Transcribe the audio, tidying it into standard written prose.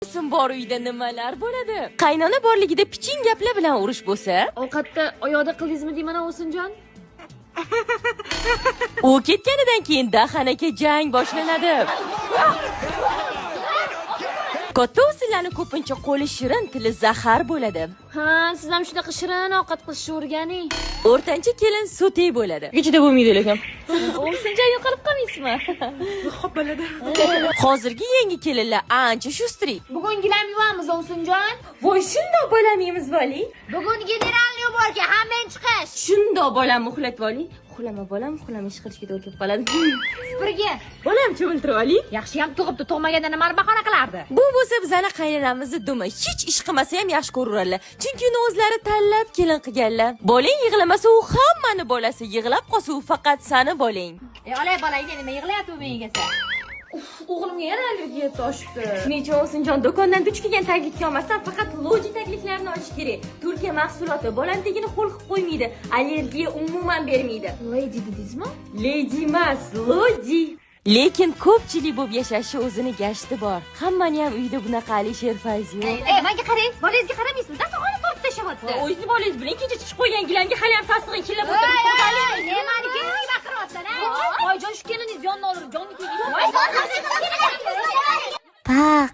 ko'rsin bor uyda nimalar bo'ladi. Qaynona borligida piching gaplar bilan urush bo'lsa, Ovqatda oyoqda qildingizmi deyman Ovsinjon? u ketganidan keyin Dahan aka jang boshlanadi. Katta o'sinlarning ko'pincha qo'li shirin, tili zahar bo'ladi. Ha, siz ham shunaqa shirin ovqat qilishni o'rganing. O'rtancha kelin so'te bo'ladi. Ichida bo'lmaydi lekin. Ovsinjon yo'qolib qolmaysizmi? Xo'p bo'ladi. Hozirgi yangi kelinlar ancha shustri. Bugun gilam yuvamiz Ovsinjon. Voy shundoq bo'lamaymiz vali. Bugun generalniy borga hamma chiqish. Shundoq bolam uxlat vali. Uxlama bolam, uxlama ish qilishga to'g'ri kelib qoladi. Birga. Bolam cho'miltirib vali. Yaxshi ham tug'ibdi, tug'maganda nimani bahona qilardi? Bu bo'lsa bizani qaynonamizni dumi hech ish qilmasa ham yaxshi ko'raveradilar. Chunki uni o'zlari tanlab kelin qilganlar. Bolang yig'lamasa u hammani bolasi, yig'lab qolsa u faqat sani bolang. Olay bolayga nima yig'layapti u menga? O'g'limga yana allergiya toshibdi. Shuning uchun Ovsinjon do'kondan duch kelgan taklifga olmasdan faqat loji takliflarini olish kerak. Turkiya mahsuloti bolamdagini qo'l qilib qo'ymaydi. Allergiya umuman bermaydi. Lady dedingizmi? Lady emas, Lodi. Lekin ko'pchilik bo'lib yashashi o'zini gashti bor. Hammani ham uyda bunaqa Alisher Fayz yo'q. Menga qarang, bolangizga qaramaysizmi? Dasturxonni tortib tashyapti. O'zingiz bolangiz bilan kecha chiqib qo'ygan gilamga hali ham tasdig'ini killab o'tirib qo'yganlik. Nimani keliniga baqiryapsan, ha? Voyjon shu keliningiz yonini olib, jonga tegdi. Taq